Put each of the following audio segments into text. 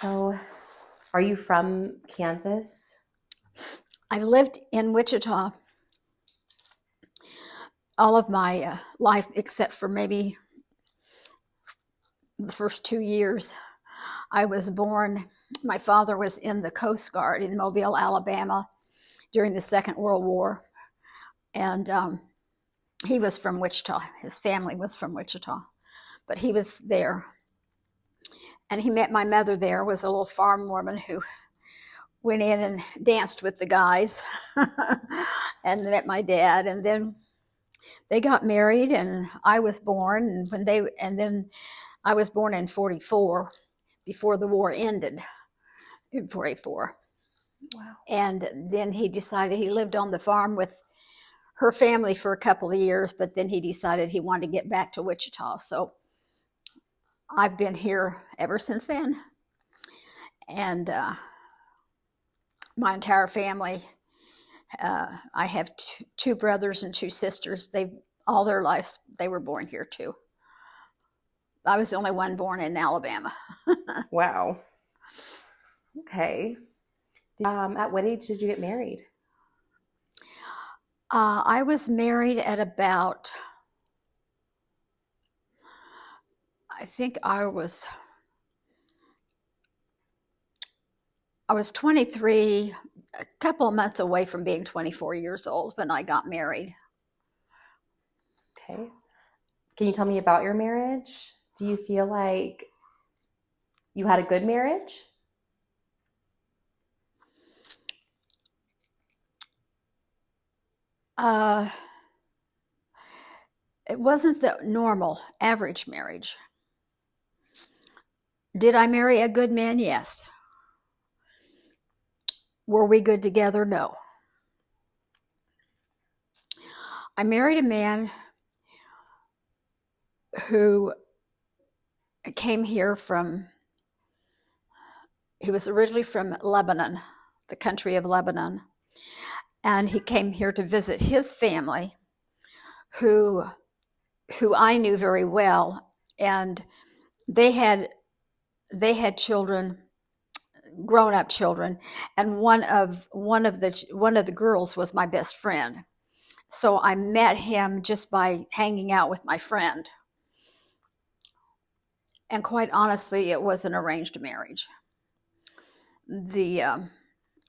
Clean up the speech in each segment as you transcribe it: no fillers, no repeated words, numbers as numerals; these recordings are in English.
So, are you from Kansas? I lived in Wichita all of my life, except for maybe the first 2 years. I was born, my father was in the Coast Guard in Mobile, Alabama during the Second World War. And he was from Wichita. His family was from Wichita, but he was there. And he met my mother there, was a little farm woman who went in and danced with the guys and met my dad. And then they got married and I was born. And then I was born in 44 before the war ended in 44. Wow. And then he decided he lived on the farm with her family for a couple of years, but then he decided he wanted to get back to Wichita. So I've been here ever since then. And my entire family, I have two brothers and two sisters. They all their lives they were born here too. I was the only one born in Alabama. Wow. Okay. At what age did you get married? I was married at about, I think I was 23, a couple of months away from being 24 years old when I got married. Okay. Can you tell me about your marriage? Do you feel like you had a good marriage? Uh, it wasn't the normal, average marriage. Did I marry a good man? Yes. Were we good together? No. I married a man who came here he was originally from Lebanon, the country of Lebanon, and he came here to visit his family, who I knew very well, and they had children, grown up children, and one of the girls was my best friend. So I met him just by hanging out with my friend. And quite honestly, it was an arranged marriage. The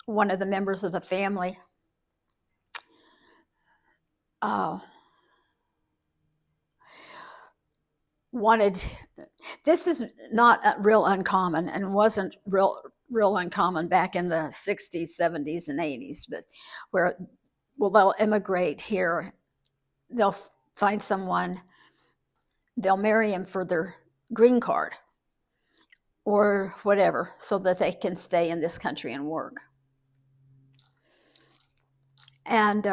One of the members of the family uh, wanted. This is not real uncommon, and wasn't real uncommon back in the 60s, 70s, and 80s. But where, well, they'll immigrate here, they'll find someone, they'll marry him for their green card or whatever, so that they can stay in this country and work. And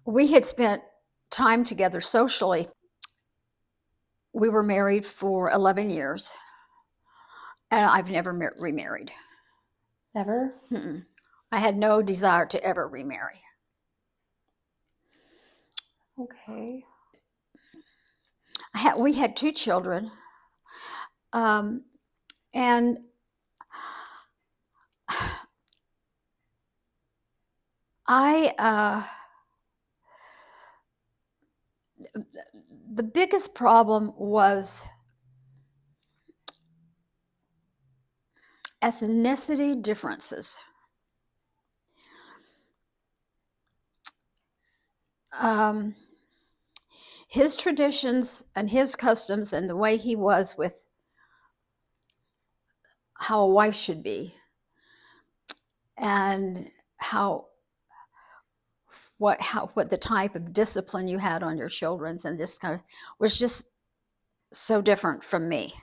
we had spent time together socially. We were married for 11 years, and I've never remarried. Never? Mm-mm. I had no desire to ever remarry. Okay. We had two children, and I the biggest problem was ethnicity differences. His traditions and his customs and the way he was with how a wife should be, and what the type of discipline you had on your children, and this kind of was just so different from me.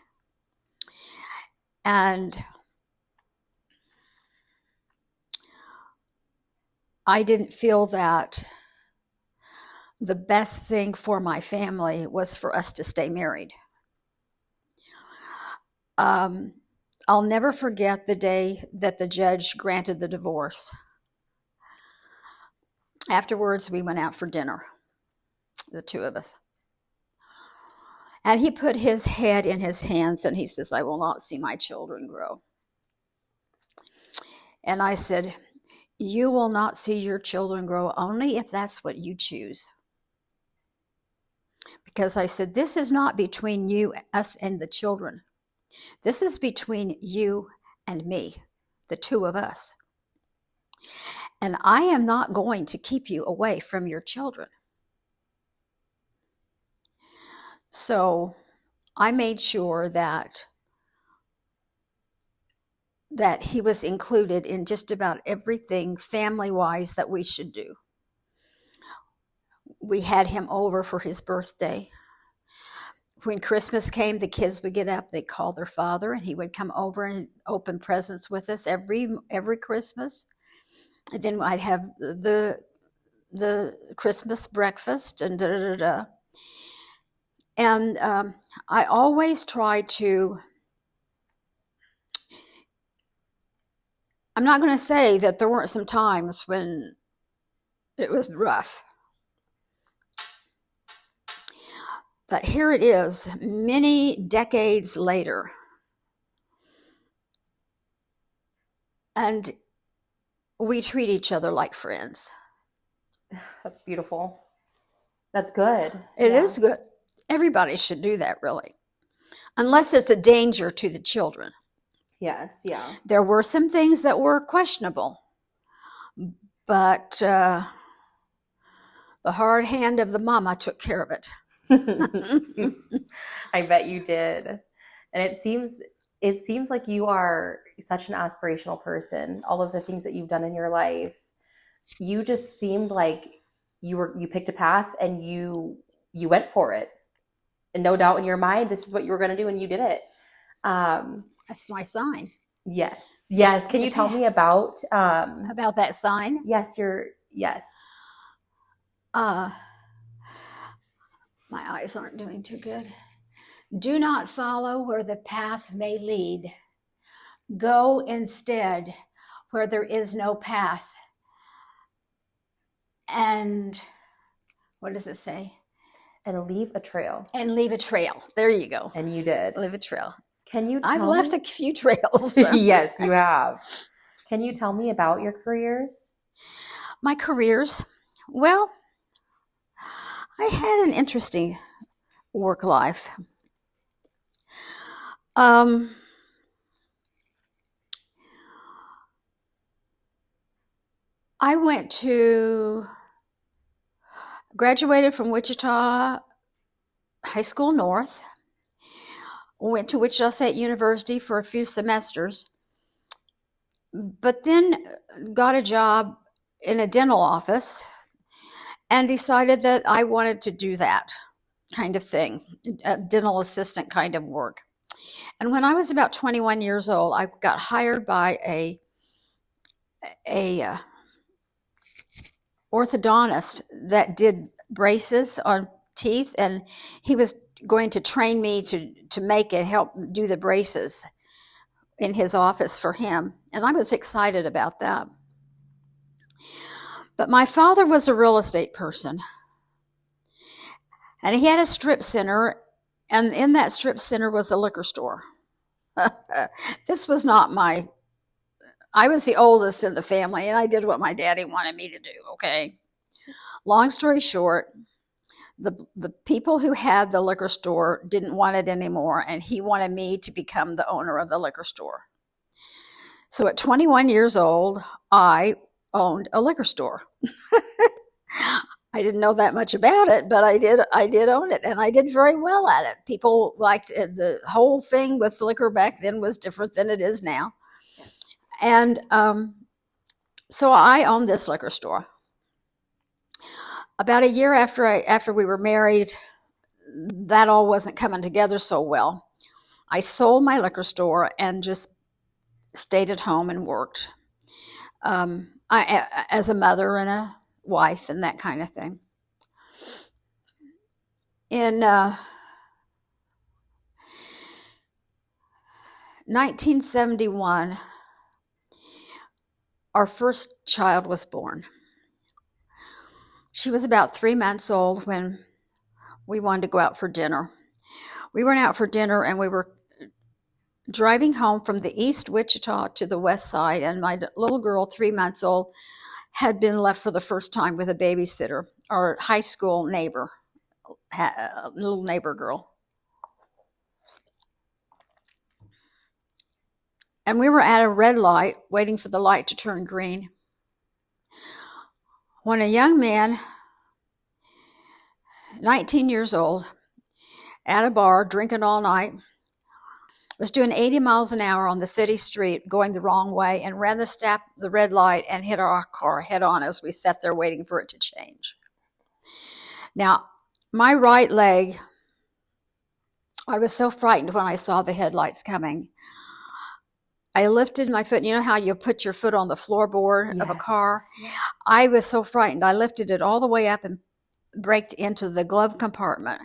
And I didn't feel that the best thing for my family was for us to stay married. I'll never forget the day that the judge granted the divorce. Afterwards, we went out for dinner, the two of us. And he put his head in his hands and he says, I will not see my children grow. And I said, you will not see your children grow only if that's what you choose. Because I said, this is not between you, us, and the children. This is between you and me, the two of us. And I am not going to keep you away from your children. So I made sure that he was included in just about everything family-wise that we should do. We had him over for his birthday. When Christmas came, the kids would get up, they'd call their father, and he would come over and open presents with us every Christmas. And then I'd have the Christmas breakfast and da da da da. And I always try to, I'm not going to say that there weren't some times when it was rough. But here it is, many decades later. And we treat each other like friends. That's beautiful. That's good. It is good. Everybody should do that, really. Unless it's a danger to the children. Yes, yeah. There were some things that were questionable. But the hard hand of the mama took care of it. I bet you did. And it seems like you are such an aspirational person. All of the things that you've done in your life, you just seemed like you picked a path and you went for it. And no doubt in your mind, this is what you were going to do, and you did it. That's my sign. Yes. Yes. Can you tell me about that sign? Yes, yes. My eyes aren't doing too good. Do not follow where the path may lead. Go instead where there is no path. And what does it say? And leave a trail. And leave a trail. There you go. And you did. Leave a trail. Can you tell I've left a few trails. Yes, you have. Can you tell me about your careers? My careers? Well, I had an interesting work life. I graduated from Wichita High School North, went to Wichita State University for a few semesters, but then got a job in a dental office and decided that I wanted to do that kind of thing, a dental assistant kind of work. And when I was about 21 years old, I got hired by a orthodontist that did braces on teeth, and he was going to train me to make and help do the braces in his office for him. And I was excited about that. But my father was a real estate person. And he had a strip center, and in that strip center was a liquor store. This was not I was the oldest in the family, and I did what my daddy wanted me to do, okay? Long story short, the people who had the liquor store didn't want it anymore, and he wanted me to become the owner of the liquor store. So at 21 years old, I owned a liquor store. I didn't know that much about it, but I did own it, and I did very well at it. People liked it. The whole thing with liquor back then was different than it is now. Yes. And so I owned this liquor store. About a year after we were married, that all wasn't coming together so well. I sold my liquor store and just stayed at home and worked as a mother and a wife and that kind of thing. In 1971, our first child was born. She was about 3 months old when we wanted to go out for dinner. We went out for dinner, and we were driving home from the East Wichita to the West Side, and my little girl, 3 months old, had been left for the first time with a babysitter, our high school neighbor, a little neighbor girl. And we were at a red light waiting for the light to turn green when a young man, 19 years old, at a bar drinking all night, was doing 80 miles an hour on the city street going the wrong way and ran the red light and hit our car head on as we sat there waiting for it to change. Now, my right leg, I was so frightened when I saw the headlights coming. I lifted my foot. You know how you put your foot on the floorboard of a car? Yes. I was so frightened. I lifted it all the way up and braked into the glove compartment.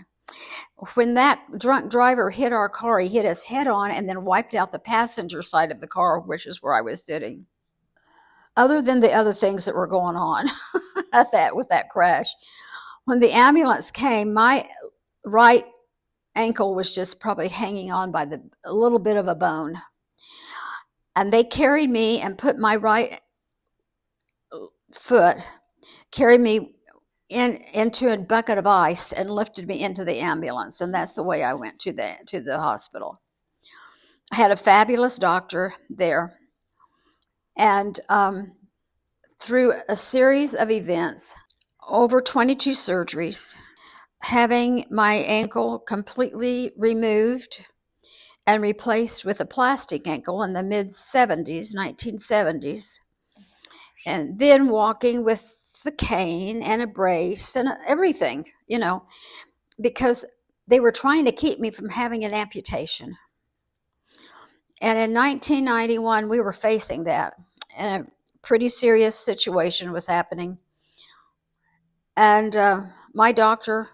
When that drunk driver hit our car, he hit us head on and then wiped out the passenger side of the car, which is where I was sitting. Other than the other things that were going on with that crash, when the ambulance came, my right ankle was just probably hanging on by a little bit of a bone. And they carried me and put my right foot, carried me into a bucket of ice and lifted me into the ambulance. And that's the way I went to the hospital. I had a fabulous doctor there. And through a series of events, over 22 surgeries, having my ankle completely removed and replaced with a plastic ankle in the mid-70s, 1970s, and then walking with the cane and a brace and everything, because they were trying to keep me from having an amputation. And in 1991, we were facing that, and a pretty serious situation was happening. And my doctor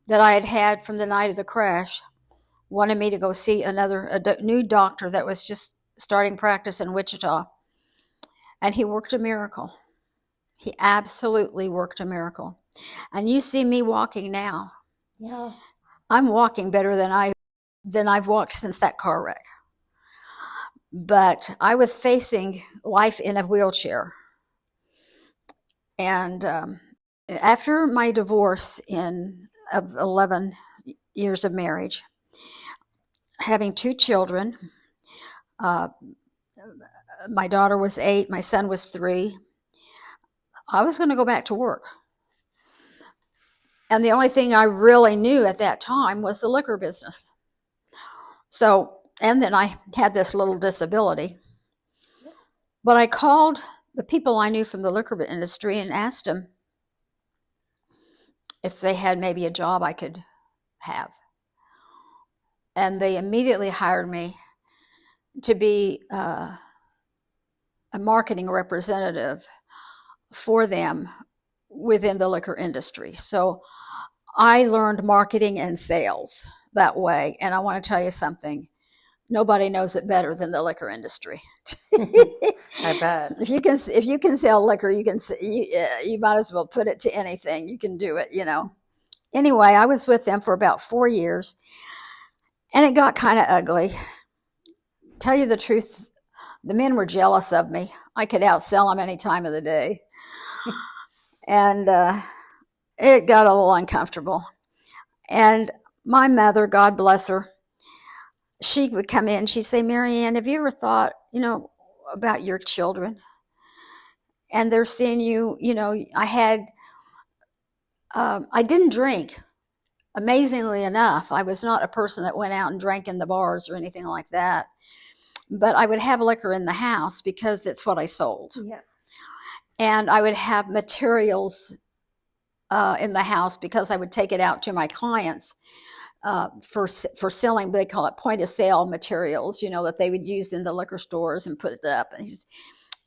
that I had from the night of the crash wanted me to go see a new doctor that was just starting practice in Wichita. And he worked a miracle. He absolutely worked a miracle. And you see me walking now. Yeah. I'm walking better than I've walked since that car wreck. But I was facing life in a wheelchair. And after my divorce of 11 years of marriage, having 2 children, my daughter was 8, my son was 3, I was going to go back to work. And the only thing I really knew at that time was the liquor business. So, and then I had this little disability. Yes. But I called the people I knew from the liquor industry and asked them if they had maybe a job I could have. And they immediately hired me to be a marketing representative for them within the liquor industry. So I learned marketing and sales that way. And I want to tell you something. Nobody knows it better than the liquor industry. I bet. If you can sell liquor, you might as well put it to anything. You can do it, Anyway, I was with them for about 4 years, and it got kind of ugly. Tell you the truth, the men were jealous of me. I could outsell them any time of the day. And it got a little uncomfortable. And my mother, God bless her, she would come in, she'd say, "Marianne, have you ever thought, about your children? And they're seeing you, I didn't drink. Amazingly enough, I was not a person that went out and drank in the bars or anything like that. But I would have liquor in the house because that's what I sold. Yeah. And I would have materials in the house because I would take it out to my clients for selling. They call it point of sale materials, that they would use in the liquor stores and put it up.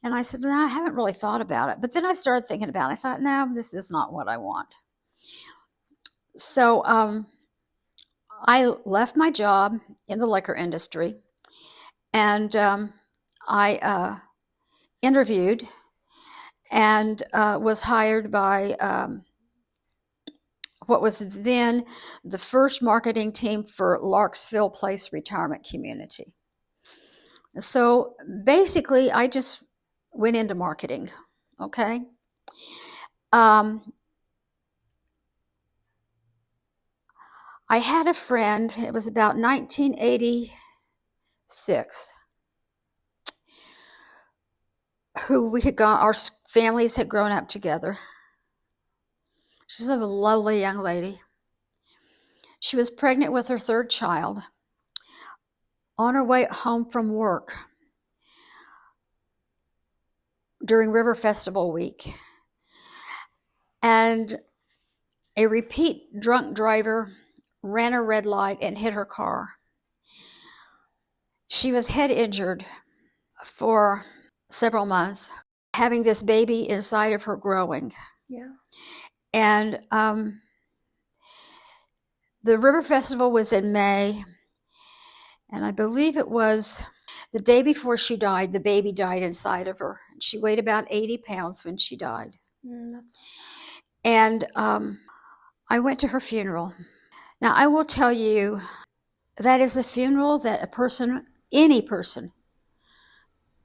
And I said, no, I haven't really thought about it. But then I started thinking about it. I thought, no, this is not what I want. So I left my job in the liquor industry, and I interviewed and was hired by what was then the first marketing team for Larksville Place Retirement Community. So basically, I just went into marketing, okay? I had a friend, it was about 1986, who we had gone, our families had grown up together. She's a lovely young lady. She was pregnant with her third child. On her way home from work during River Festival week, and a repeat drunk driver ran a red light and hit her car. She was head injured for several months, having this baby inside of her growing. Yeah. And the River Festival was in May, and I believe it was the day before she died, the baby died inside of her. She weighed about 80 pounds when she died. That's so sad. And I went to her funeral. Now, I will tell you, that is a funeral that a person, any person,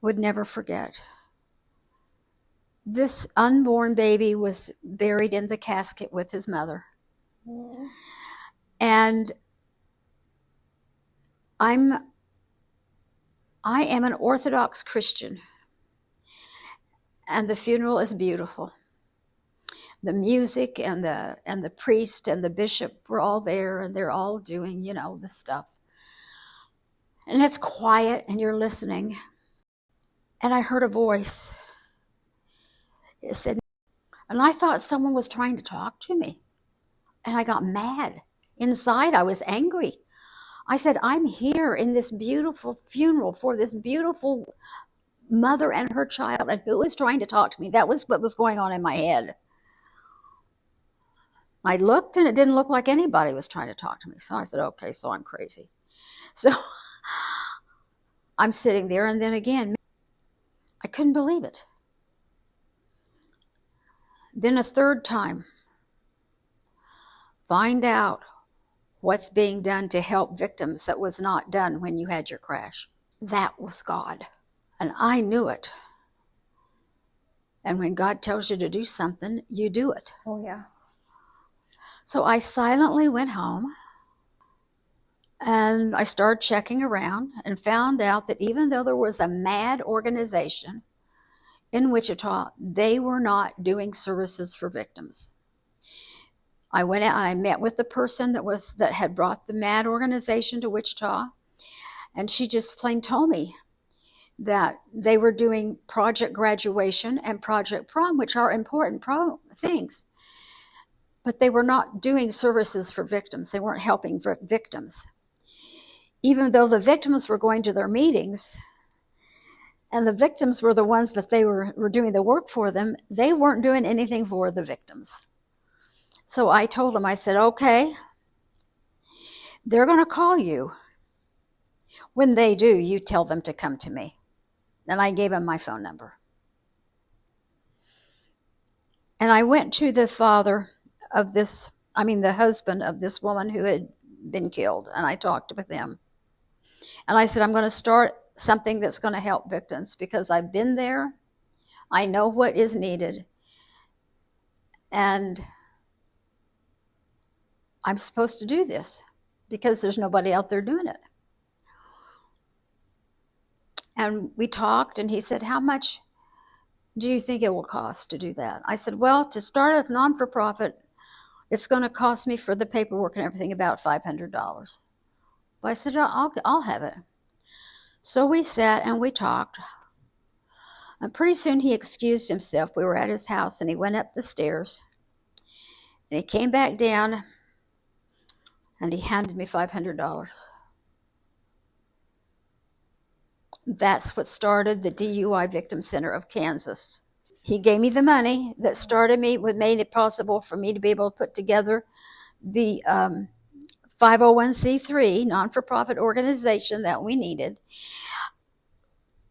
would never forget. This unborn baby was buried in the casket with his mother. Mm. And I am an Orthodox Christian, and the funeral is beautiful. The music and the priest and the bishop were all there, and they're all doing, you know, the stuff. And it's quiet, and you're listening. And I heard a voice. It said, and I thought someone was trying to talk to me. And I got mad. Inside, I was angry. I said, I'm here in this beautiful funeral for this beautiful mother and her child, and who is trying to talk to me? That was what was going on in my head. I looked, and it didn't look like anybody was trying to talk to me. So I said, okay, so I'm crazy. So I'm sitting there, and then again, I couldn't believe it. Then a third time, find out what's being done to help victims that was not done when you had your crash. That was God. And I knew it. And when God tells you to do something, you do it. Oh, yeah. So I silently went home, and I started checking around and found out that even though there was a MAD organization in Wichita, they were not doing services for victims. I went out and I met with the person that had brought the MAD organization to Wichita, and she just plain told me that they were doing Project Graduation and Project Prom, which are important things, but they were not doing services for victims. They weren't helping victims. Even though the victims were going to their meetings, and the victims were the ones that they were doing the work for them, they weren't doing anything for the victims. So I told them, I said, okay, they're going to call you. When they do, you tell them to come to me. And I gave them my phone number. And I went to the father of the husband of this woman who had been killed, and I talked with him. And I said, I'm going to start something that's going to help victims because I've been there. I know what is needed. And I'm supposed to do this because there's nobody out there doing it. And we talked, and he said, how much do you think it will cost to do that? I said, well, to start a non-for-profit, it's going to cost me for the paperwork and everything about $500. But I said, I'll have it. So we sat and we talked. And pretty soon he excused himself. We were at his house, and he went up the stairs. And he came back down, and he handed me $500. That's what started the DUI Victim Center of Kansas. He gave me the money that made it possible for me to be able to put together the 501c3 non-for-profit organization that we needed.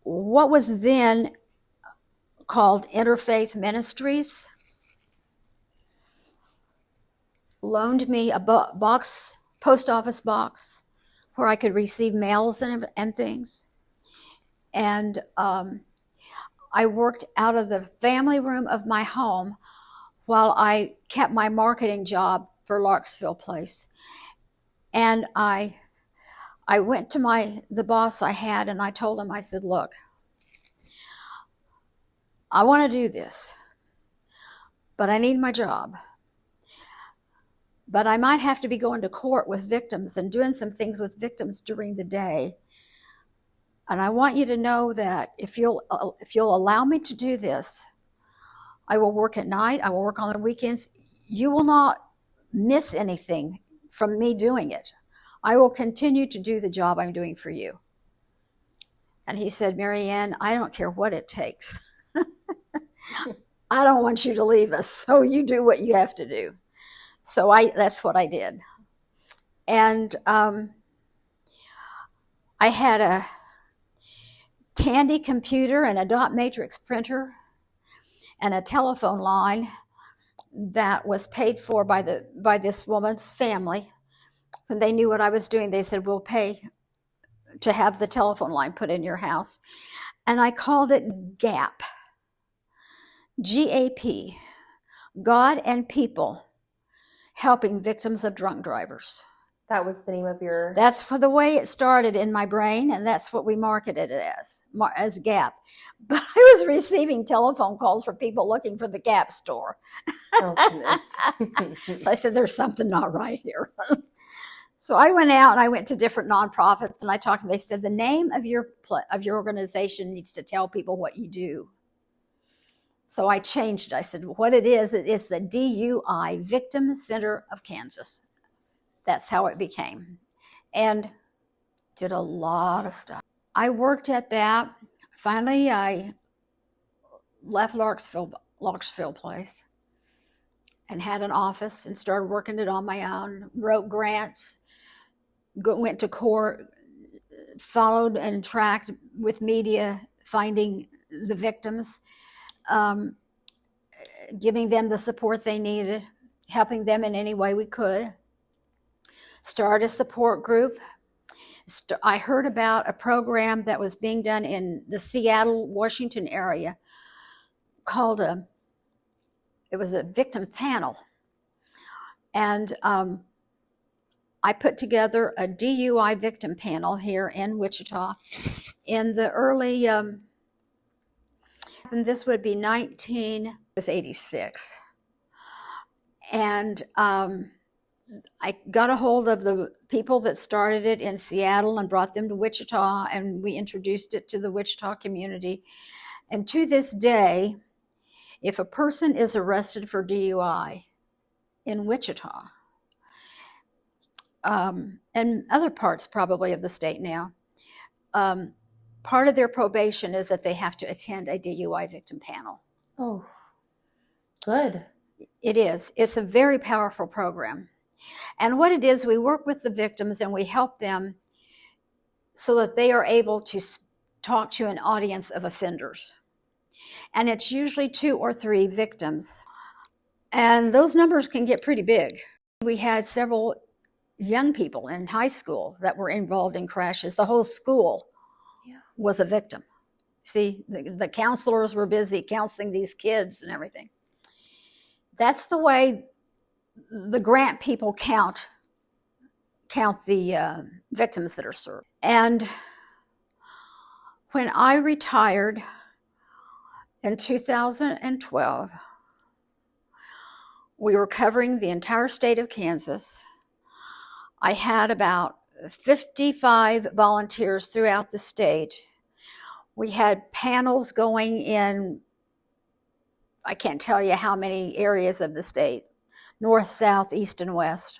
What was then called Interfaith Ministries. loaned me a box, post office box, where I could receive mails and things. And I worked out of the family room of my home while I kept my marketing job for Larksville Place. And I went to the boss I had, and I told him, I said, look, I want to do this, but I need my job. But I might have to be going to court with victims and doing some things with victims during the day. And I want you to know that if you'll allow me to do this, I will work at night, I will work on the weekends. You will not miss anything from me doing it. I will continue to do the job I'm doing for you. And he said, Marianne, I don't care what it takes. I don't want you to leave us, so you do what you have to do. So that's what I did. And I had a Tandy computer and a dot matrix printer and a telephone line that was paid for by this woman's family. When they knew what I was doing, they said, we'll pay to have the telephone line put in your house. And I called it GAP, G-A-P, God and People Helping Victims of Drunk Drivers. That was the name of your... That's for the way it started in my brain, and that's what we marketed it as GAP. But I was receiving telephone calls from people looking for the GAP store. Oh, goodness. So I said, there's something not right here. So I went out and I went to different nonprofits, and I talked to them. They said, the name of your organization needs to tell people what you do. So I changed it. I said, what it is the DUI Victim Center of Kansas. That's how it became. And did a lot of stuff. I worked at that. Finally, I left Larksville Place and had an office and started working it on my own, wrote grants, went to court, followed and tracked with media, finding the victims, giving them the support they needed, helping them in any way we could. Started a support group. I heard about a program that was being done in the Seattle, Washington area called it was a victim panel. And I put together a DUI victim panel here in Wichita in the early, and this would be 1986. And I got a hold of the people that started it in Seattle and brought them to Wichita, and we introduced it to the Wichita community. And to this day, if a person is arrested for DUI in Wichita, and other parts probably of the state now, part of their probation is that they have to attend a DUI victim panel. Oh, good. It is. It's a very powerful program. And what it is, we work with the victims and we help them so that they are able to talk to an audience of offenders. And it's usually 2 or 3 victims. And those numbers can get pretty big. We had several young people in high school that were involved in crashes. The whole school was a victim. See, the counselors were busy counseling these kids and everything. That's the way the grant people count the victims that are served. And when I retired in 2012, we were covering the entire state of Kansas. I had about 55 volunteers throughout the state. We had panels going in, I can't tell you how many areas of the state, north, south, east, and west,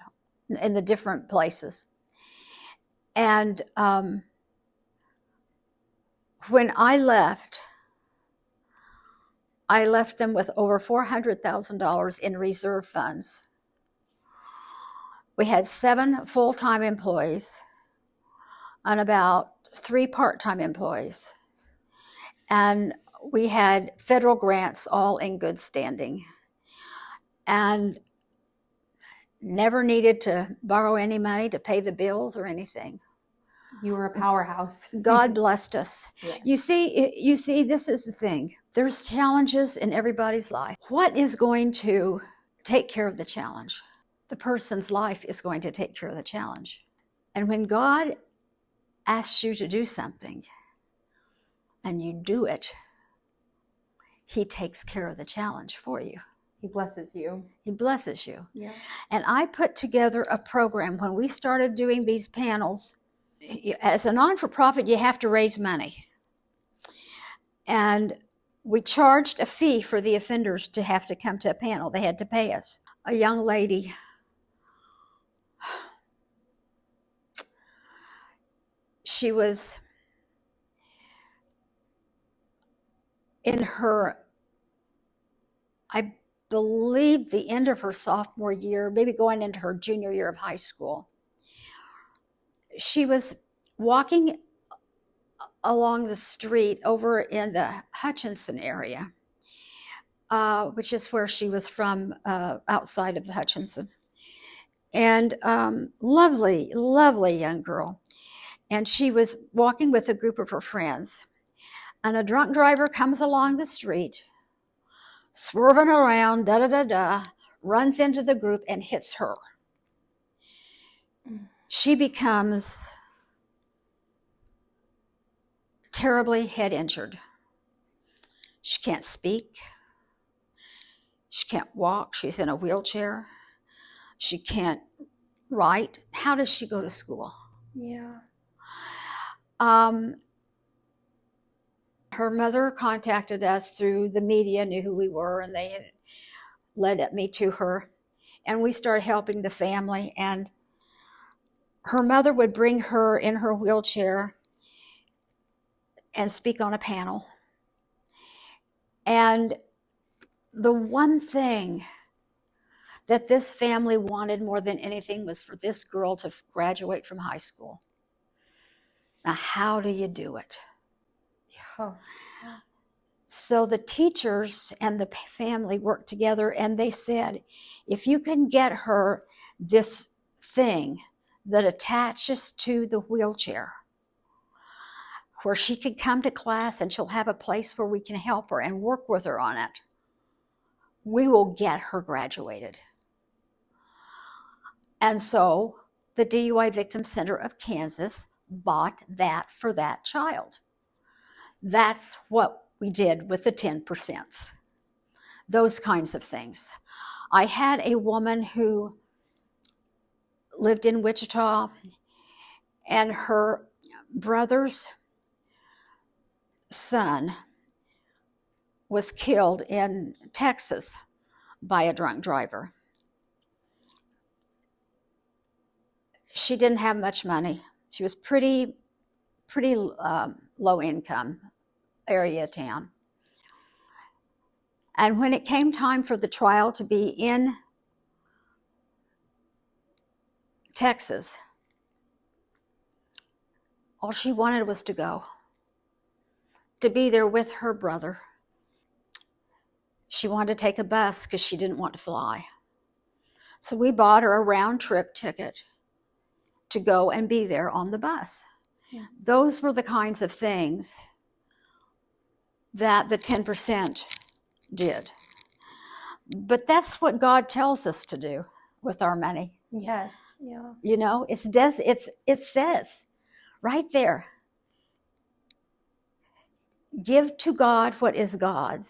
in the different places. And when I left them with over $400,000 in reserve funds. We had 7 full-time employees and about 3 part-time employees. And we had federal grants all in good standing. And never needed to borrow any money to pay the bills or anything. You were a powerhouse. God blessed us. Yes. You see, this is the thing. There's challenges in everybody's life. What is going to take care of the challenge? The person's life is going to take care of the challenge. And when God asks you to do something and you do it, he takes care of the challenge for you. He blesses you. He blesses you. Yeah. And I put together a program when we started doing these panels. As a non-for-profit, you have to raise money. And we charged a fee for the offenders to have to come to a panel. They had to pay us. A young lady, she was in her, I believe, the end of her sophomore year, maybe going into her junior year of high school. She was walking along the street over in the Hutchinson area, which is where she was from, outside of the Hutchinson. And lovely, lovely young girl. And she was walking with a group of her friends. And a drunk driver comes along the street, swerving around, da-da-da-da, runs into the group and hits her. She becomes terribly head injured. She can't speak. She can't walk. She's in a wheelchair. She can't write. How does she go to school? Yeah. Her mother contacted us through the media, knew who we were, and they had led me to her. And we started helping the family. And her mother would bring her in her wheelchair and speak on a panel. And the one thing that this family wanted more than anything was for this girl to graduate from high school. Now, how do you do it? Yeah. So the teachers and the family worked together, and they said, if you can get her this thing that attaches to the wheelchair, where she can come to class and she'll have a place where we can help her and work with her on it, we will get her graduated. And so the DUI Victim Center of Kansas bought that for that child. That's what we did with the 10%. Those kinds of things. I had a woman who lived in Wichita, and her brother's son was killed in Texas by a drunk driver. She didn't have much money. She was pretty low income area town. And when it came time for the trial to be in Texas, all she wanted was to go, to be there with her brother. She wanted to take a bus because she didn't want to fly. So we bought her a round trip ticket to go and be there on the bus. Yeah. Those were the kinds of things that the 10% did. But that's what God tells us to do with our money. Yes. Yeah. You know, it says right there, give to God what is God's,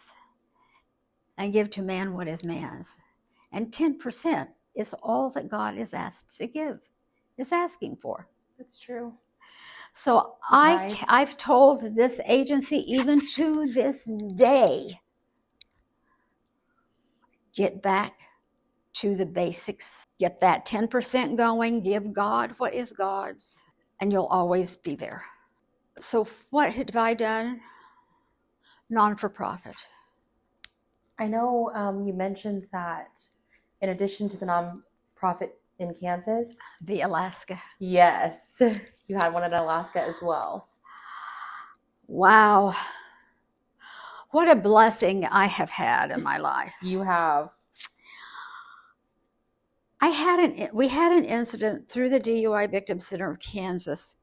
and give to man what is man's. And 10% is all that God is asked to give, is asking for. That's true. So I've told this agency, even to this day, get back to the basics. Get that 10% going, give God what is God's, and you'll always be there. So what have I done? Non-for-profit. I know you mentioned that in addition to the non-profit in Kansas, the Alaska. Yes, you had one in Alaska as well. Wow. What a blessing I have had in my life. You have. we had an incident through the DUI Victim Center of Kansas.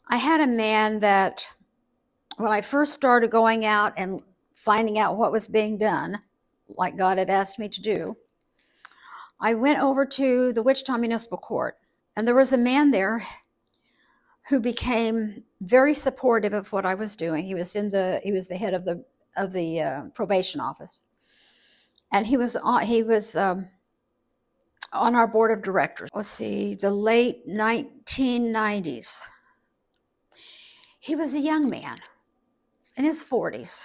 I had a man that, when I first started going out and finding out what was being done, like God had asked me to do, I went over to the Wichita Municipal Court, and there was a man there who became very supportive of what I was doing. He was the head of the probation office, and he was on our board of directors. Let's see, the late 1990s. He was a young man in his 40s.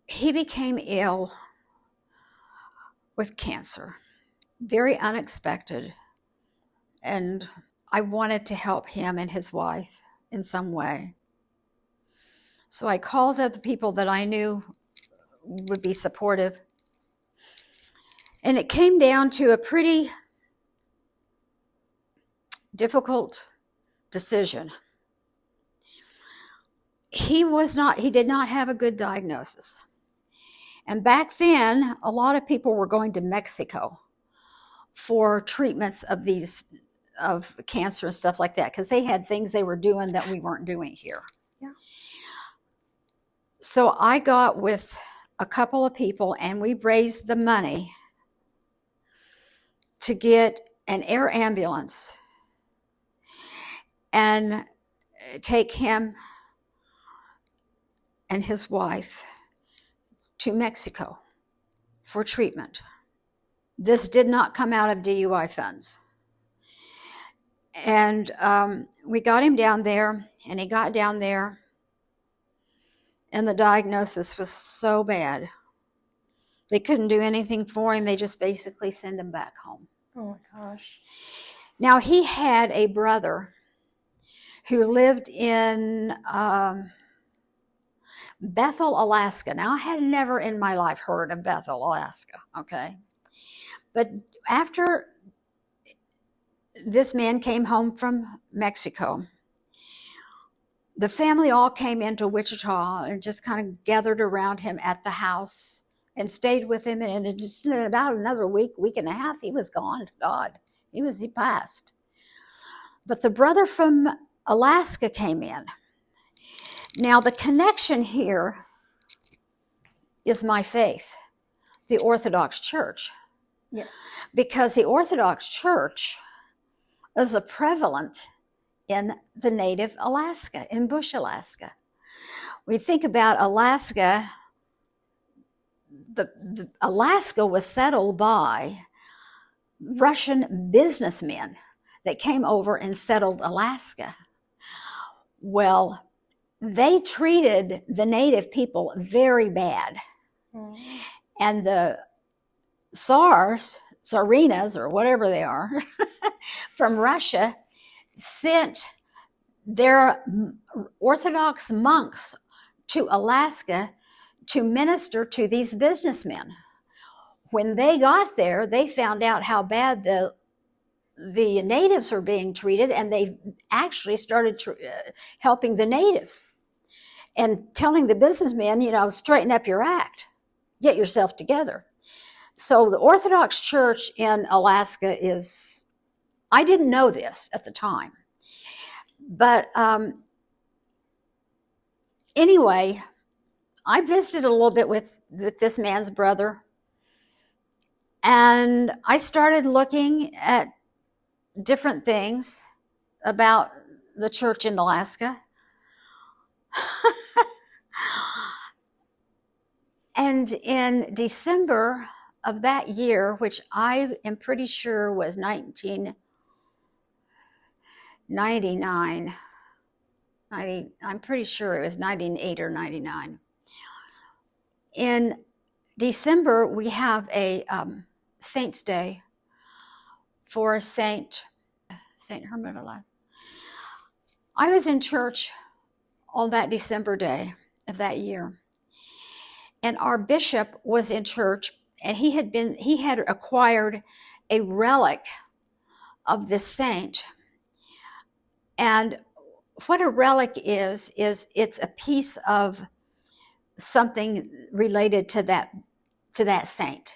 He became ill with cancer, very unexpected, and I wanted to help him and his wife in some way. So I called up the people that I knew would be supportive, and it came down to a pretty difficult decision. He did not have a good diagnosis. And back then, a lot of people were going to Mexico for treatments of cancer and stuff like that, because they had things they were doing that we weren't doing here. Yeah. So I got with a couple of people, and we raised the money to get an air ambulance and take him and his wife to Mexico for treatment. This did not come out of DUI funds. And we got him down there, and he got down there, and the diagnosis was so bad. They couldn't do anything for him. They just basically sent him back home. Oh my gosh. Now, he had a brother who lived in Bethel, Alaska. Now, I had never in my life heard of Bethel, Alaska, okay? But after this man came home from Mexico, the family all came into Wichita and just kind of gathered around him at the house and stayed with him. And just in about another week and a half, he was gone to God. He passed. But the brother from Alaska came in. Now, the connection here is my faith, the Orthodox Church. Yes. Because the Orthodox Church is prevalent in the native Alaska, in Bush, Alaska. We think about Alaska, the Alaska was settled by Russian businessmen that came over and settled Alaska. Well, they treated the native people very bad. Mm. And the Tsarinas, or whatever they are, from Russia, sent their Orthodox monks to Alaska to minister to these businessmen. When they got there, they found out how bad the natives were being treated, and they actually started helping the natives and telling the businessmen, straighten up your act, get yourself together. So the Orthodox Church in Alaska is, I didn't know this at the time, but anyway, I visited a little bit with this man's brother, and I started looking at different things about the church in Alaska. And in December of that year, which I am pretty sure was 1999, I'm pretty sure it was 98 or 99. In December, we have a Saint's Day for Saint Herman of Alaska. I was in church on that December day of that year, and our bishop was in church, and he had acquired a relic of this saint. And what a relic is it's a piece of something related to that saint.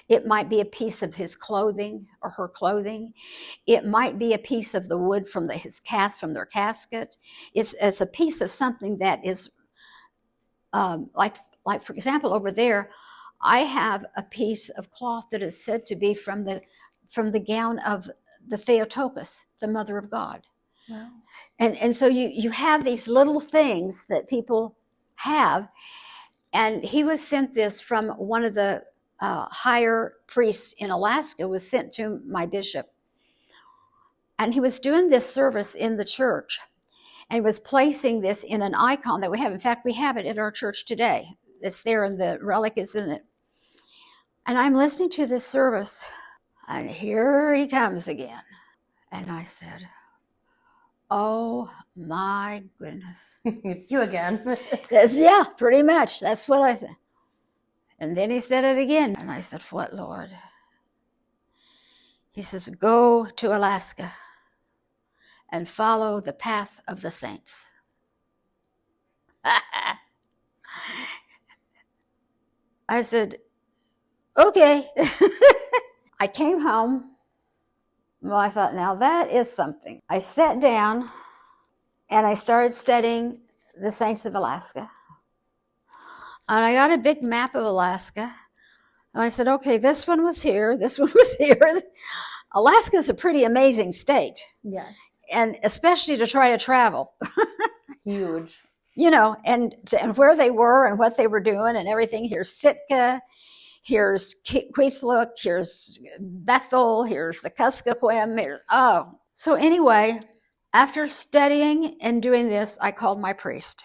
It might be a piece of his clothing or her clothing. It might be a piece of the wood from from their casket. It's a piece of something that is like for example over there, I have a piece of cloth that is said to be from the gown of the Theotokos, the Mother of God. Wow. And so you have these little things that people have. And he was sent this from one of the higher priests in Alaska, was sent to my bishop. And he was doing this service in the church. And he was placing this in an icon that we have. In fact, we have it at our church today. It's there, and the relic is in it. And I'm listening to this service, and here he comes again. And I said, oh my goodness. It's you again. Yeah, pretty much. That's what I said. And then he said it again. And I said, what, Lord? He says, go to Alaska and follow the path of the saints. I said, okay. I came home. Well, I thought, now that is something. I sat down and I started studying the saints of Alaska. And I got a big map of Alaska. And I said, okay, this one was here, this one was here. Alaska is a pretty amazing state. Yes. And especially to try to travel. Huge. You know, and where they were and what they were doing and everything. Here's Sitka, here's Kwethluk, here's Bethel, here's the Kuskokwim. So anyway, after studying and doing this, I called my priest.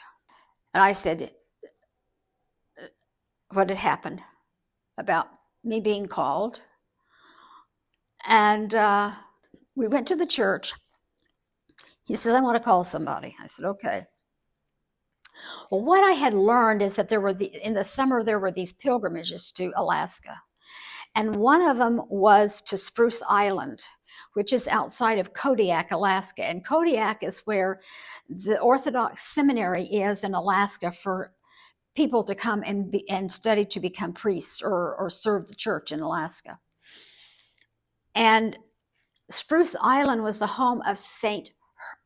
And I said, what had happened about me being called. And we went to the church. He said, I want to call somebody. I said, okay. Well, what I had learned is that in the summer, there were these pilgrimages to Alaska. And one of them was to Spruce Island, which is outside of Kodiak, Alaska. And Kodiak is where the Orthodox seminary is in Alaska for people to come and study to become priests or serve the church in Alaska. And Spruce Island was the home of Saint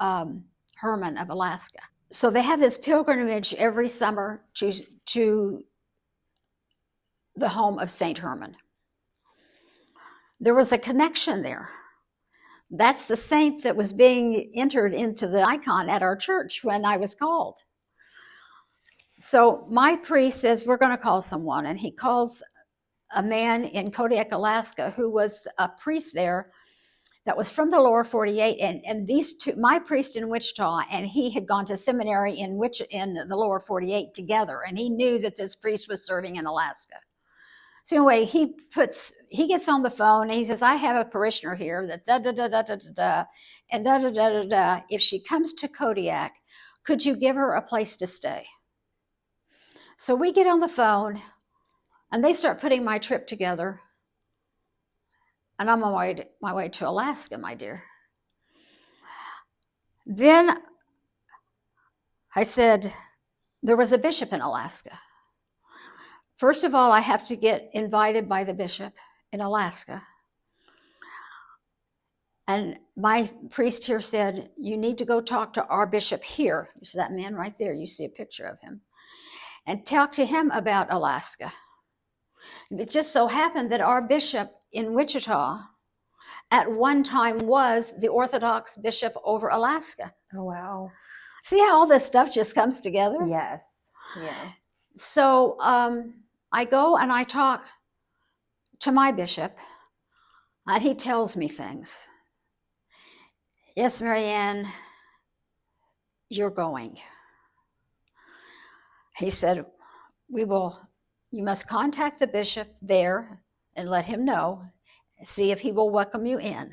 Herman of Alaska. So they have this pilgrimage every summer to the home of Saint Herman. There was a connection there. That's the saint that was being entered into the icon at our church when I was called. So my priest says, we're going to call someone. And he calls a man in Kodiak, Alaska, who was a priest there that was from the lower 48. And these two, my priest in Wichita, and he had gone to seminary in the lower 48 together. And he knew that this priest was serving in Alaska. So anyway, he gets on the phone and he says, I have a parishioner here that da-da-da-da-da-da-da, and da-da-da-da-da. If she comes to Kodiak, could you give her a place to stay? So we get on the phone and they start putting my trip together. And I'm on my way to Alaska, my dear. Then I said, there was a bishop in Alaska. First of all, I have to get invited by the bishop in Alaska. And my priest here said, you need to go talk to our bishop here. There's that man right there. You see a picture of him. And talk to him about Alaska. It just so happened that our bishop in Wichita at one time was the Orthodox bishop over Alaska. Oh, wow. See how all this stuff just comes together? Yes. Yeah. So I go and I talk to my bishop, and he tells me things. Yes, Marianne, you're going. He said, you must contact the bishop there and let him know, see if he will welcome you in.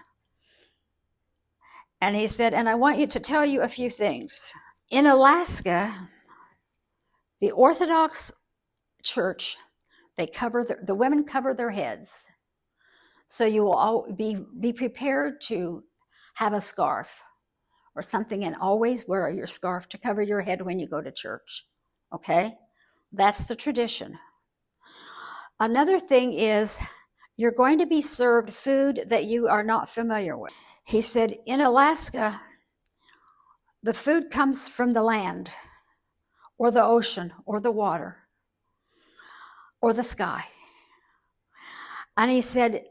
And he said, and I want you to tell you a few things. In Alaska, the Orthodox Church, the women cover their heads. So you will all be prepared to have a scarf or something, and always wear your scarf to cover your head when you go to church. Okay? That's the tradition. Another thing is, You're going to be served food that you are not familiar with. He said, in Alaska, the food comes from the land or the ocean or the water or the sky. And he said,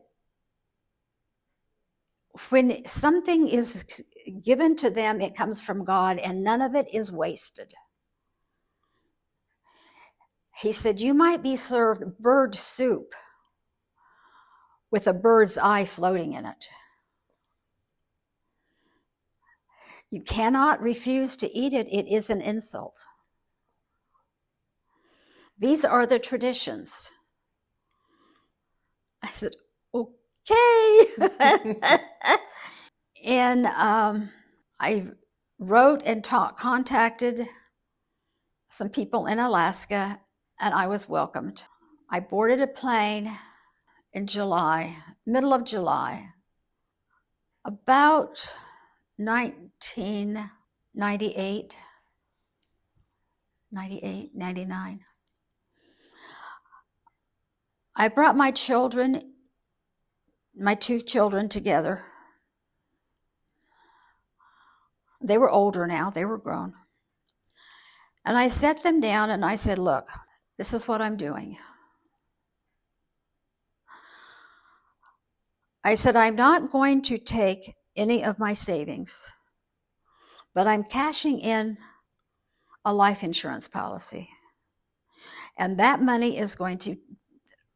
when something is given to them, it comes from God and none of it is wasted. He said, you might be served bird soup with a bird's eye floating in it. You cannot refuse to eat it. It is an insult. These are the traditions. I said, okay. And I wrote and contacted some people in Alaska, and I was welcomed. I boarded a plane in July, middle of July, about 1998, 99. I brought my children, my two children together. They were older now, they were grown. And I set them down and I said, look, this is what I'm doing. I said, I'm not going to take any of my savings, but I'm cashing in a life insurance policy. And that money is going to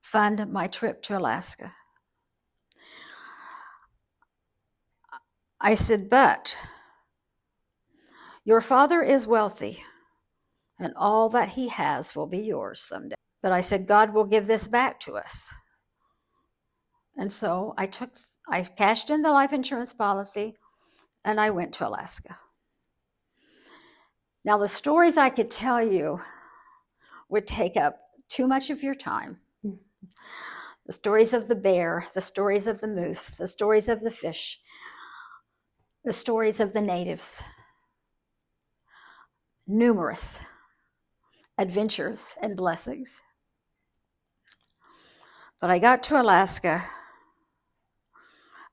fund my trip to Alaska. I said, but your father is wealthy and all that he has will be yours someday. But I said, God will give this back to us. And so I cashed in the life insurance policy and I went to Alaska. Now, the stories I could tell you would take up too much of your time. The stories of the bear, the stories of the moose, the stories of the fish, the stories of the natives. Numerous adventures and blessings. But I got to Alaska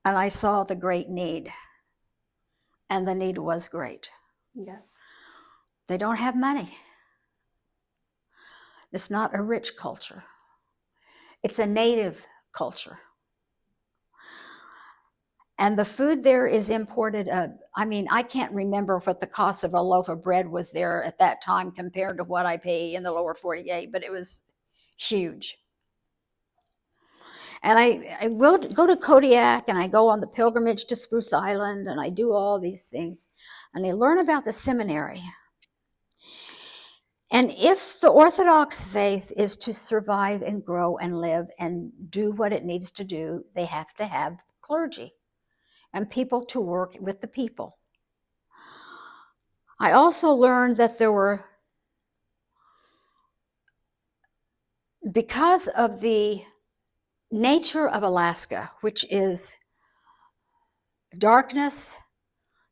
and I saw the great need. And the need was great. Yes. They don't have money. It's not a rich culture. It's a native culture. And the food there is imported. I can't remember what the cost of a loaf of bread was there at that time compared to what I pay in the lower 48, but it was huge. And I will go to Kodiak and I go on the pilgrimage to Spruce Island and I do all these things. And I learn about the seminary. And if the Orthodox faith is to survive and grow and live and do what it needs to do, they have to have clergy and people to work with the people. I also learned that there were, because of the nature of Alaska, which is darkness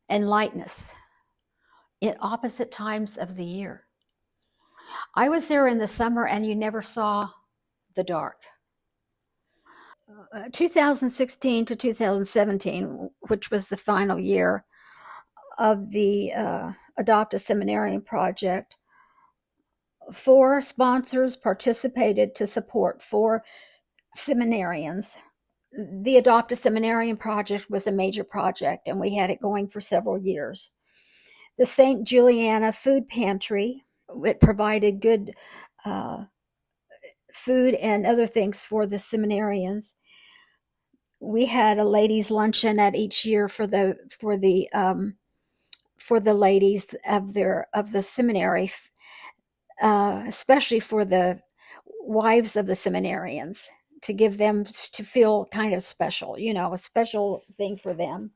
and lightness at opposite times of the year. I was there in the summer and you never saw the dark. 2016 to 2017, which was the final year of the Adopt a Seminarian project, 4 sponsors participated to support 4 seminarians. The Adopt a Seminarian project was a major project, and we had it going for several years. The St. Juliana Food Pantry, it provided good food and other things for the seminarians. We had a ladies' luncheon at each year for the ladies of the seminary, especially for the wives of the seminarians, to give them to feel kind of special, a special thing for them.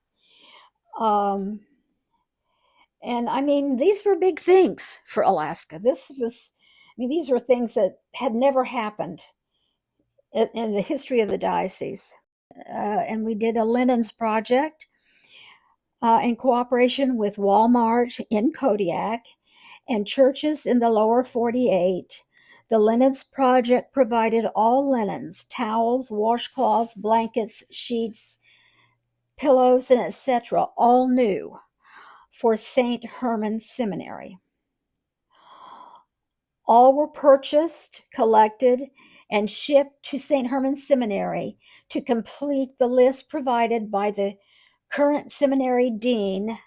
And I mean, these were big things for Alaska. These were things that had never happened in the history of the diocese. And we did a linens project in cooperation with Walmart in Kodiak and churches in the lower 48 The Linens Project provided all linens, towels, washcloths, blankets, sheets, pillows, and etc., all new for St. Herman's Seminary. All were purchased, collected, and shipped to St. Herman's Seminary to complete the list provided by the current seminary dean,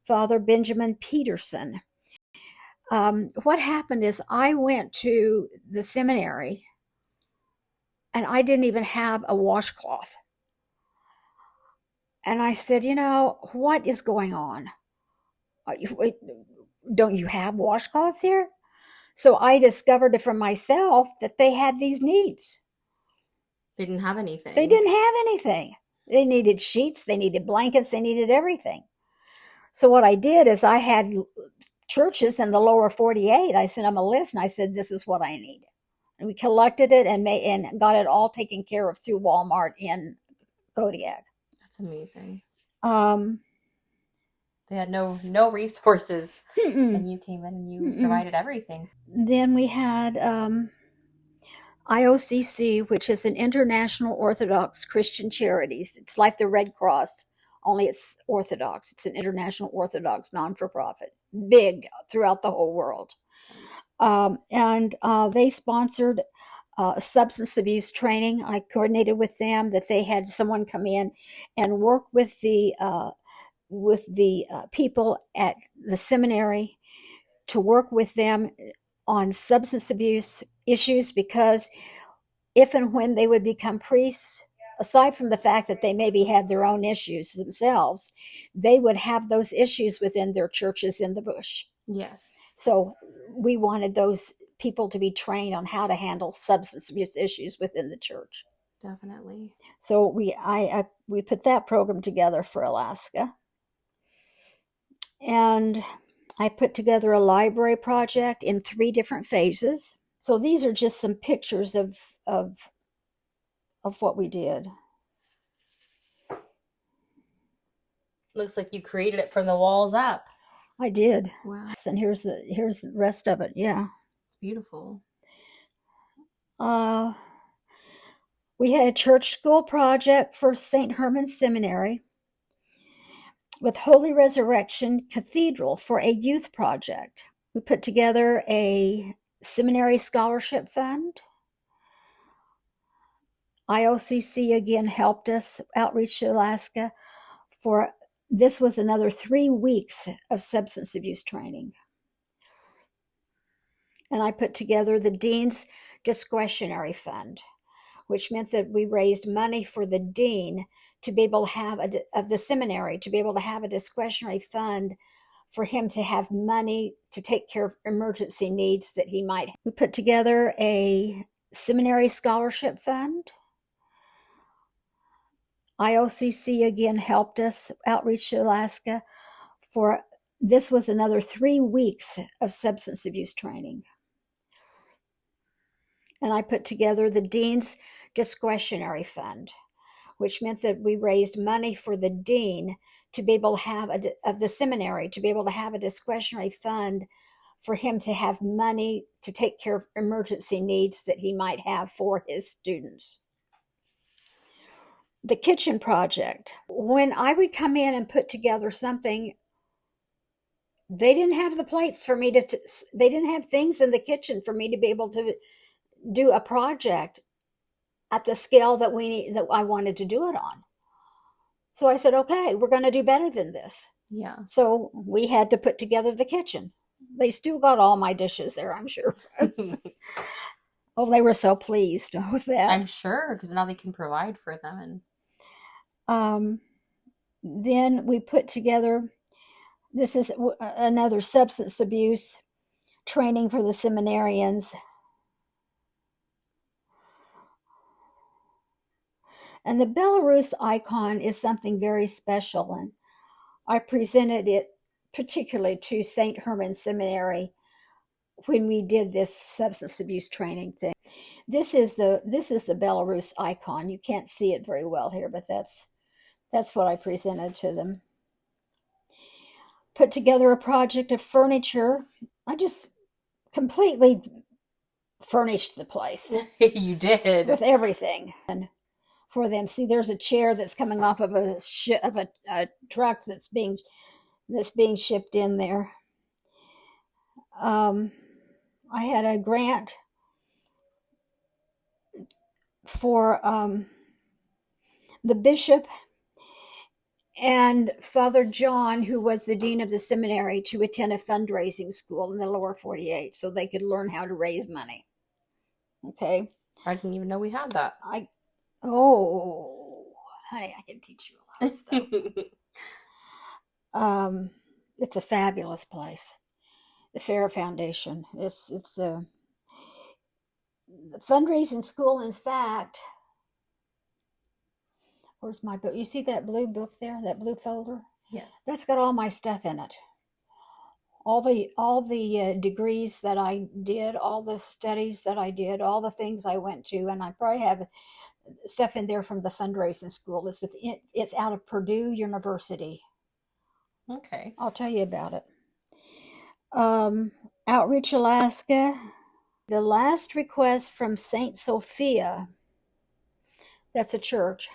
Father Benjamin Peterson. What happened is I went to the seminary and I didn't even have a washcloth. And I said, what is going on? Don't you have washcloths here? So I discovered from myself that they had these needs. They didn't have They anything. didn't have anything. They needed sheets, they needed blankets, they needed everything. So what I did is I had churches in the lower 48. I sent them a list and I said, this is what I need. And we collected it and got it all taken care of through Walmart in Kodiak. That's amazing. Um, They had no resources, mm-mm, and you came in and you mm-mm. provided everything. Then we had IOCC, which is an International Orthodox Christian Charities. It's like the Red Cross, only it's Orthodox. It's an International Orthodox non-for-profit, big throughout the whole world. And they sponsored substance abuse training. I coordinated with them that they had someone come in and work with the people at the seminary to work with them on substance abuse issues, because if and when they would become priests, aside from the fact that they maybe had their own issues themselves, they would have those issues within their churches in the bush. Yes. So we wanted those people to be trained on how to handle substance abuse issues within the church. Definitely. So we put that program together for Alaska. And I put together a library project in 3 different phases. So these are just some pictures of what we did. Looks like you created it from the walls up. I did. Wow. And here's the rest of it. Yeah. It's beautiful. We had a church school project for St. Herman's Seminary with Holy Resurrection Cathedral for a youth project. We put together a seminary scholarship fund. IOCC again helped us, Outreach to Alaska, for this was another 3 weeks of substance abuse training. And I put together the Dean's Discretionary Fund, which meant that we raised money for the dean to be able to have of the seminary to be able to have a discretionary fund for him to have money to take care of emergency needs that he might have. We put together a seminary scholarship fund. IOCC again helped us, Outreach to Alaska, for this was another 3 weeks of substance abuse training. And I put together the Dean's Discretionary Fund, which meant that we raised money for the dean to be able to have of the seminary to be able to have a discretionary fund for him to have money to take care of emergency needs that he might have for his students. The kitchen project. When I would come in and put together something, they didn't have the plates for me they didn't have things in the kitchen for me to be able to do a project at the scale that I wanted to do it on. So I said, okay, we're going to do better than this. Yeah. So we had to put together the kitchen. They still got all my dishes there, I'm sure. Oh, they were so pleased with that. I'm sure, because now they can provide for them. Then we put together, this is another substance abuse training for the seminarians. And the Belarus icon is something very special, and I presented it particularly to St. Herman's Seminary when we did this substance abuse training thing. This is the Belarus icon. You can't see it very well here, but that's what I presented to them. Put together a project of furniture. I just completely furnished the place You did. with everything for them. See, there's a chair that's coming off of a truck that's being shipped in there. Um, I had a grant for the bishop and Father John, who was the dean of the seminary, to attend a fundraising school in the lower 48 so they could learn how to raise money. Okay. I didn't even know we had that. Oh, honey, I can teach you a lot of stuff. It's a fabulous place. The Farah Foundation. It's a fundraising school. In fact, where's my book? You see that blue book there? That blue folder? Yes. That's got all my stuff in it. All the degrees that I did, all the studies that I did, all the things I went to, and I probably have stuff in there from the fundraising school. It's out of Purdue University. Okay. I'll tell you about it. Outreach Alaska. The last request from Saint Sophia, that's a church,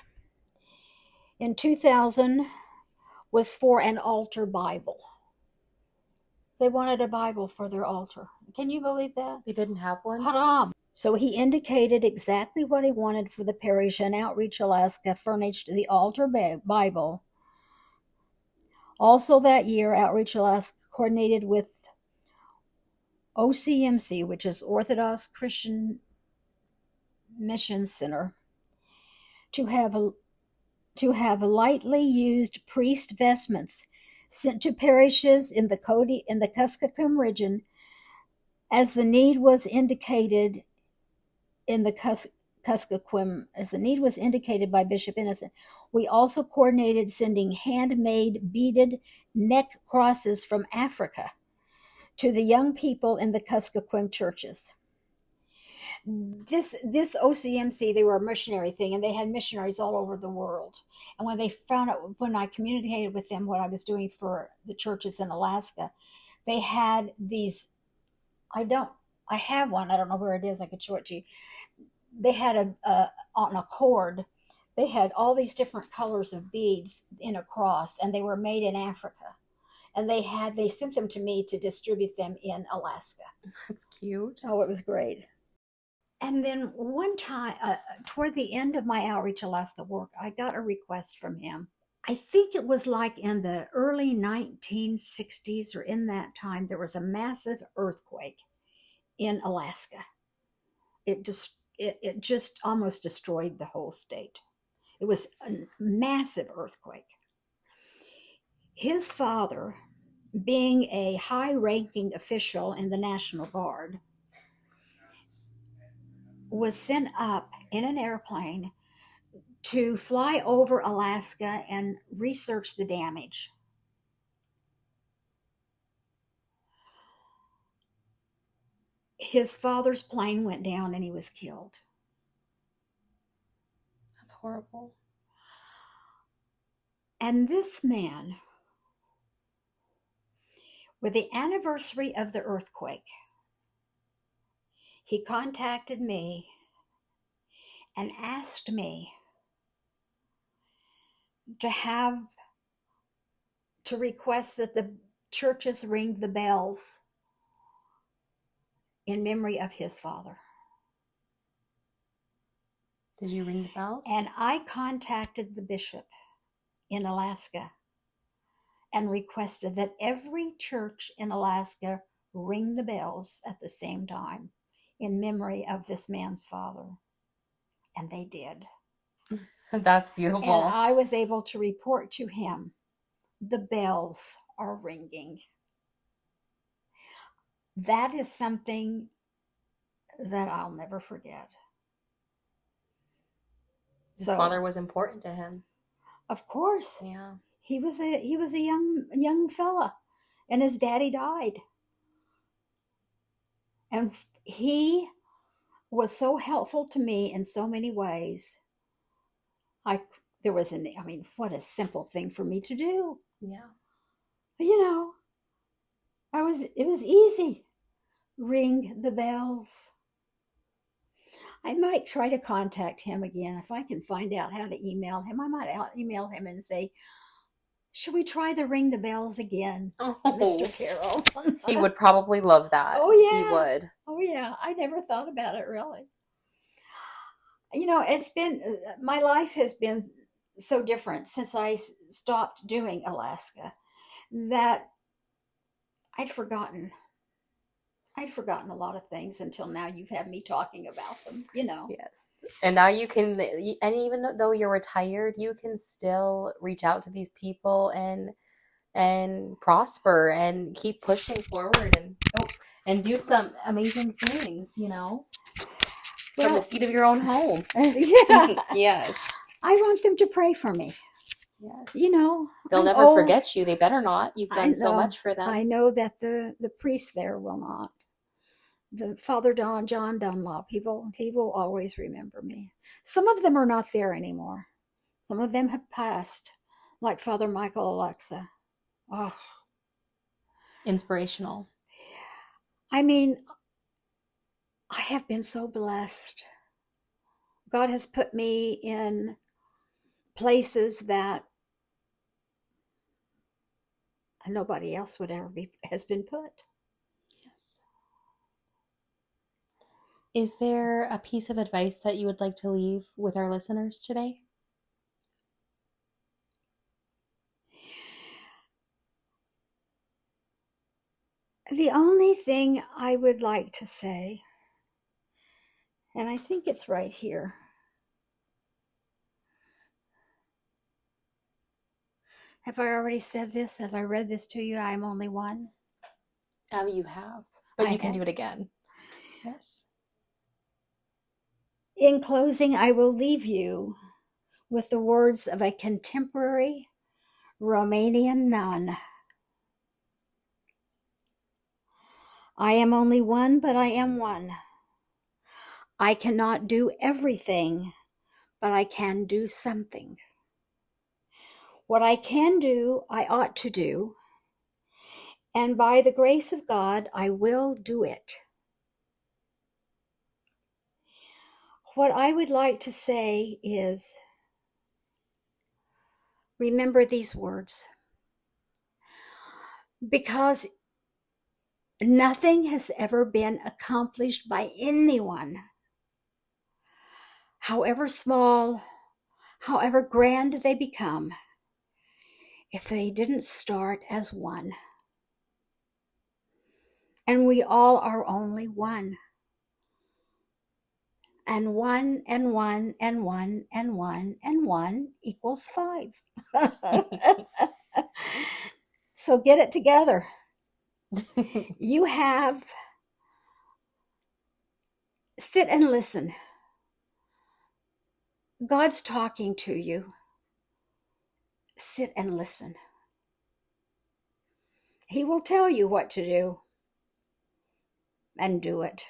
in 2000 was for an altar Bible. They wanted a Bible for their altar. Can you believe that? They didn't have one? Haram. So he indicated exactly what he wanted for the parish, and Outreach Alaska furnished the altar Bible. Also that year, Outreach Alaska coordinated with OCMC, which is Orthodox Christian Mission Center, to have lightly used priest vestments sent to parishes in the Kuskokwim region as the need was indicated in the Kuskokwim, as the need was indicated by Bishop Innocent. We also coordinated sending handmade beaded neck crosses from Africa to the young people in the Kuskokwim churches. This OCMC, they were a missionary thing, and they had missionaries all over the world. And when they found out, when I communicated with them what I was doing for the churches in Alaska, they had these. I have one. I don't know where it is. I could show it to you. They had on a cord. They had all these different colors of beads in a cross, and they were made in Africa. And they sent them to me to distribute them in Alaska. That's cute. Oh, it was great. And then one time, toward the end of my Outreach Alaska work, I got a request from him. I think it was like in the early 1960s, or in that time, there was a massive earthquake in Alaska. It just almost destroyed the whole state. It was a massive earthquake. His father, being a high-ranking official in the National Guard, was sent up in an airplane to fly over Alaska and research the damage. His father's plane went down and he was killed. That's horrible. And this man, with the anniversary of the earthquake, he contacted me and asked me to request that the churches ring the bells in memory of his father. Did you ring the bells? And I contacted the bishop in Alaska and requested that every church in Alaska ring the bells at the same time in memory of this man's father. And they did. That's beautiful. And I was able to report to him, the bells are ringing. That is something that I'll never forget. His father was important to him. Of course. Yeah. He was a young fella, and his daddy died. And he was so helpful to me in so many ways. What a simple thing for me to do. Yeah. It was easy. Ring the bells. I might try to contact him again. If I can find out how to email him, I might email him and say, should we try the ring the bells again, Mr. Oh, Carroll? he would probably love that. Oh, He yeah. would. Oh, yeah. I never thought about it really. It's been, my life has been so different since I stopped doing Alaska that I'd forgotten. I'd forgotten a lot of things until now you've had me talking about them. Yes. And now you can, and even though you're retired, you can still reach out to these people and prosper and keep pushing forward and do some amazing things, from the Well, seat of your own home. yeah, Yes. I want them to pray for me. Yes. They'll I'm never old. forget you. They better not. You've I done so know. much for I them. know that the priest there will not. The Father John Dunlop, he will always remember me. Some of them are not there anymore. Some of them have passed, like Father Michael Alexa. Oh, Inspirational. I mean, I have been so blessed. God has put me in places that nobody else would ever be has been put. Yes. Is there a piece of advice that you would like to leave with our listeners today? The only thing I would like to say, and I think it's right here. Have I already said this? Have I read this to you? I am only one. You have, but I you can have. do it again. Yes. In closing, I will leave you with the words of a contemporary Romanian nun. I am only one, but I am one. I cannot do everything, but I can do something. What I can do, I ought to do, and by the grace of God, I will do it. What I would like to say is remember these words, because nothing has ever been accomplished by anyone, however small, however grand they become, if they didn't start as one. And we all are only one. And one and one and one and one and one equals 5. So get it together. You have, sit and listen. God's talking to you. Sit and listen. He will tell you what to do and do it.